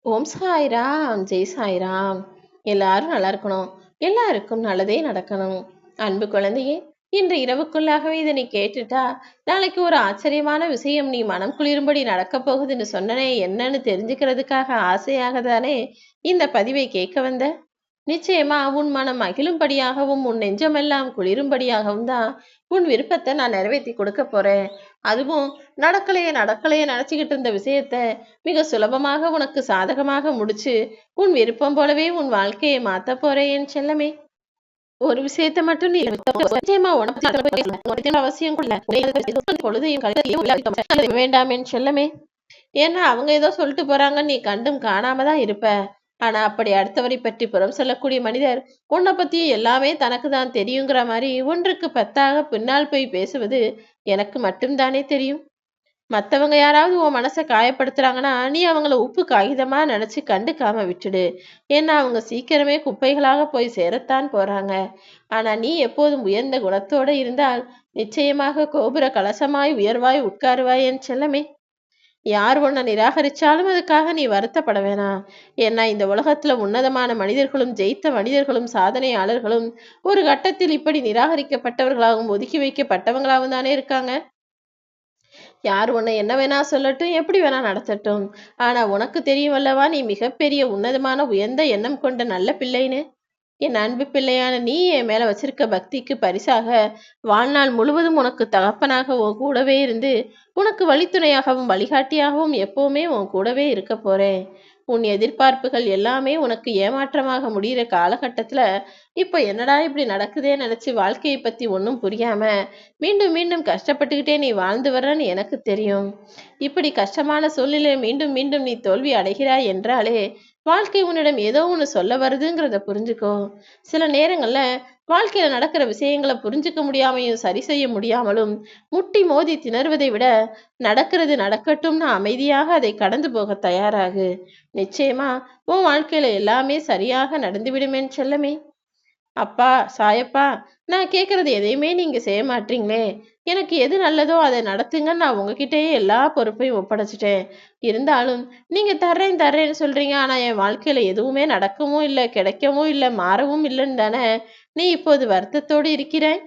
ஓம் சாய்ராம், ஜெய் சாய்ராம். எல்லாரும் நல்லா இருக்கணும். எல்லாருக்கும் நல்லதே நடக்கணும். அன்பு குழந்தையே, இன்று இரவுக்குள்ளாகவே இதை நீ கேட்டுட்டா, நாளைக்கு ஒரு ஆச்சரியமான விஷயம் நீ மனம் குளிரும்படி நடக்க போகுதுன்னு சொன்னனே, என்னன்னு தெரிஞ்சுக்கிறதுக்காக ஆசையாக தானே இந்த பதிவை கேட்க வந்த. நிச்சயமா உன் மனம் மகிழும்படியாகவும் உன் நெஞ்சமெல்லாம் குளிரும்படியாகவும் தான் உன் விருப்பத்தை நான் நிறைவேற்றி கொடுக்க போறேன். அதுவும் நடக்கலையே நடக்கலையே நினைச்சுக்கிட்டு இருந்த விஷயத்த மிக சுலபமாக உனக்கு சாதகமாக முடிச்சு உன் விருப்பம் போலவே உன் வாழ்க்கையை மாத்த போறேன் என் செல்லமே. ஒரு விஷயத்த மட்டும் நீ நிச்சயமா உனக்கு அவசியம் வேண்டாம் என் செல்லமே. ஏன்னா அவங்க ஏதோ சொல்லிட்டு போறாங்க, நீ கண்டும் காணாம தான் இருப்ப. ஆனா அப்படி அடுத்தவரை பற்றி புறம் சொல்லக்கூடிய மனிதர் உன்னை பத்தி எல்லாமே தனக்கு தான் தெரியுங்கிற மாதிரி ஒன்றுக்கு பத்தாக பின்னால் போய் பேசுவது எனக்கு மட்டும்தானே தெரியும். மத்தவங்க யாராவது உன் மனசை காயப்படுத்துறாங்கன்னா நீ அவங்கள உப்பு காகிதமா நினைச்சு கண்டுக்காம விட்டுடு. ஏன்னா அவங்க சீக்கிரமே குப்பைகளாக போய் சேரத்தான் போறாங்க. ஆனா நீ எப்போதும் உயர்ந்த குணத்தோட இருந்தால் நிச்சயமாக கோபுர கலசமாய் உயர்வாய் உட்காருவாய் என் செல்லமே. யார் உன்னை நிராகரிச்சாலும் அதுக்காக நீ வருத்தப்பட வேணாம். ஏன்னா இந்த உலகத்துல உன்னதமான மனிதர்களும் ஜெயித்த மனிதர்களும் சாதனையாளர்களும் ஒரு கட்டத்தில் இப்படி நிராகரிக்கப்பட்டவர்களாகவும் ஒதுக்கி வைக்கப்பட்டவங்களாகவும் தானே இருக்காங்க. யார் உன்னை என்ன வேணா சொல்லட்டும், எப்படி வேணா நடத்தட்டும். ஆனா உனக்கு தெரியும் அல்லவா, நீ மிகப்பெரிய உன்னதமான உயர்ந்த எண்ணம் கொண்ட நல்ல பிள்ளைன்னு. என் அன்பு பிள்ளையான நீ என் மேல வச்சிருக்க பக்திக்கு பரிசாக வாழ்நாள் முழுவதும் உனக்கு தகப்பனாக உன் கூடவே இருந்து உனக்கு வழித்துணையாகவும் வழிகாட்டியாகவும் எப்பவுமே உன் கூடவே இருக்க போறேன். உன் எதிர்பார்ப்புகள் எல்லாமே உனக்கு ஏமாற்றமாக முடிகிற காலகட்டத்துல இப்ப என்னடா இப்படி நடக்குதே நினைச்சு வாழ்க்கையை பத்தி ஒன்றும் புரியாம மீண்டும் மீண்டும் கஷ்டப்பட்டுக்கிட்டே நீ வாழ்ந்து வர்றன்னு எனக்கு தெரியும். இப்படி கஷ்டமான சூழ்நிலை மீண்டும் மீண்டும் நீ தோல்வி அடைகிறாய் என்றாலே வாழ்க்கை உன்னிடம் ஏதோ ஒன்று சொல்ல வருதுங்கிறத புரிஞ்சுக்கோ. சில நேரங்கள்ல வாழ்க்கையில நடக்கிற விஷயங்களை புரிஞ்சுக்க முடியாமையும் சரி செய்ய முடியாமலும் முட்டி மோதி திணறுவதை விட நடக்கிறது நடக்கட்டும்னு அமைதியாக அதை கடந்து போக தயாராகு. நிச்சயமா உன் வாழ்க்கையில எல்லாமே சரியாக நடந்துவிடுமேன்னு செல்லமே. அப்பா, சாயப்பா, நான் கேட்கறது எதையுமே நீங்க செய்ய மாட்டீங்களே. எனக்கு எது நல்லதோ அதை நடத்துங்கன்னு நான் உங்ககிட்டயே எல்லா பொறுப்பையும் ஒப்படைச்சிட்டேன். இருந்தாலும் நீங்க தர்றேன் தர்றேன்னு சொல்றீங்க. ஆனா என் வாழ்க்கையில எதுவுமே நடக்கவும் இல்லை, கிடைக்கவும் இல்லை, மாறவும் இல்லைன்னு தானே நீ இப்போது வருத்தத்தோடு இருக்கிறாய்.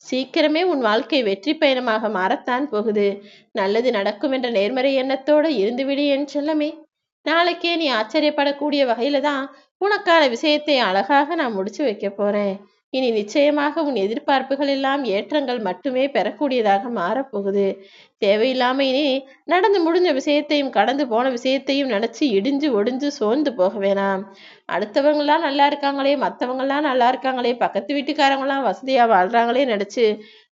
சீக்கிரமே உன் வாழ்க்கை வெற்றி பயணமாக மாறத்தான் போகுது. நல்லது நடக்கும் என்ற நேர்மறை எண்ணத்தோடு இருந்துவிடு என் செல்லமே. நாளைக்கே நீ ஆச்சரியப்படக்கூடிய வகையில தான் உனக்கான விஷயத்தை அழகாக நான் முடிச்சு வைக்க போறேன். இனி நிச்சயமாக உன் எதிர்பார்ப்புகள் எல்லாம் ஏற்றங்கள் மட்டுமே பெறக்கூடியதாக மாறப்போகுது. தேவையில்லாம இனி நடந்து முடிஞ்ச விஷயத்தையும் கடந்து போன விஷயத்தையும் நினைச்சு இடிஞ்சு ஒடிஞ்சு சோர்ந்து போக வேணாம். அடுத்தவங்களாம் நல்லா இருக்காங்களே, மற்றவங்களாம் நல்லா இருக்காங்களே, பக்கத்து வீட்டுக்காரங்களாம் வசதியா வாழ்றாங்களே நினைச்சு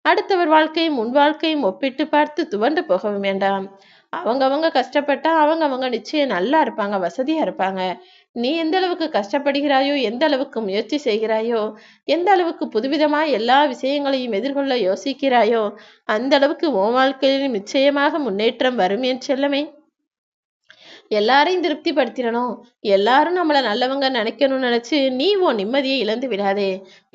அடுத்தவர் வாழ்க்கையும் உன் வாழ்க்கையும் ஒப்பிட்டு பார்த்து துவண்டு போகவும் வேண்டாம். அவங்கவங்க கஷ்டப்பட்டா அவங்கவங்க நிச்சயம் நல்லா இருப்பாங்க, வசதியா இருப்பாங்க. நீ எந்த அளவுக்கு கஷ்டப்படுகிறாயோ, எந்த அளவுக்கு முயற்சி செய்கிறாயோ, எந்த அளவுக்கு புதுவிதமாய் எல்லா விஷயங்களையும் எதிர்கொள்ள யோசிக்கிறாயோ, அந்த அளவுக்கு உன் வாழ்க்கையிலும் நிச்சயமாக முன்னேற்றம் வரும் என் செல்லமே. எல்லாரையும் திருப்திப்படுத்திடணும், எல்லாரும் நம்மள நல்லவங்க நினைக்கணும்னு நினைச்சு நீ உன் நிம்மதியை இழந்து விடாதே.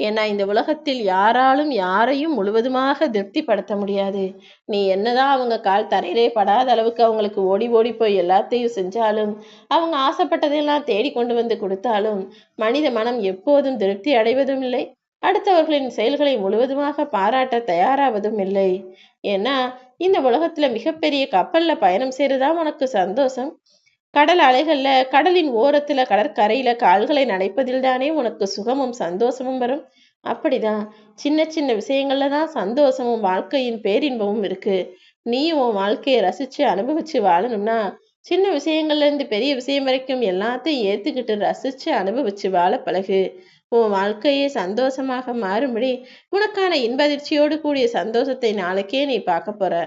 ஏன்னா இந்த உலகத்தில் யாராலும் யாரையும் முழுவதுமாக திருப்திப்படுத்த முடியாது. நீ என்னதான் அவங்க கால் தரையிலே படாத அளவுக்கு அவங்களுக்கு ஓடி ஓடி போய் எல்லாத்தையும் செஞ்சாலும், அவங்க ஆசைப்பட்டதையெல்லாம் தேடி கொண்டு வந்து கொடுத்தாலும் மனித மனம் எப்போதும் திருப்தி அடைவதும் இல்லை, அடுத்தவர்களின் செயல்களை முழுவதுமாக பாராட்ட தயாராவதும் இல்லை. ஏன்னா இந்த உலகத்துல மிகப்பெரிய கப்பல்ல பயணம் செய்யறதா உனக்கு சந்தோஷம். கடல் அலைகள்ல கடலின் ஓரத்துல கடற்கரையில கால்களை நனைப்பதில் தானே உனக்கு சுகமும் சந்தோஷமும் வரும். அப்படிதான் சின்ன சின்ன விஷயங்கள்ல தான் சந்தோஷமும் வாழ்க்கையின் பேரின்பமும் இருக்கு. நீ உன் வாழ்க்கையை ரசிச்சு அனுபவிச்சு வாழணும்னா சின்ன விஷயங்கள்ல இருந்து பெரிய விஷயம் வரைக்கும் எல்லாத்தையும் ஏத்துக்கிட்டு ரசிச்சு அனுபவிச்சு வாழ பழகு. உன் வாழ்க்கையே சந்தோஷமாக மாறும்படி உனக்கான இன்பதிர்ச்சியோடு கூடிய சந்தோஷத்தை நாளைக்கே நீ பார்க்க போற.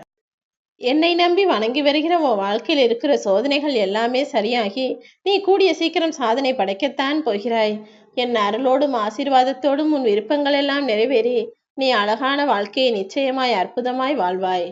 என்னை நம்பி வணங்கி வருகிற உன் வாழ்க்கையில் இருக்கிற சோதனைகள் எல்லாமே சரியாகி நீ கூடிய சீக்கிரம் சாதனை படைக்கத்தான் போகிறாய். என் அருளோடும் ஆசீர்வாதத்தோடும் உன் விருப்பங்கள் எல்லாம் நிறைவேறி நீ அழகான வாழ்க்கையை நிச்சயமாய் அற்புதமாய் வாழ்வாய்.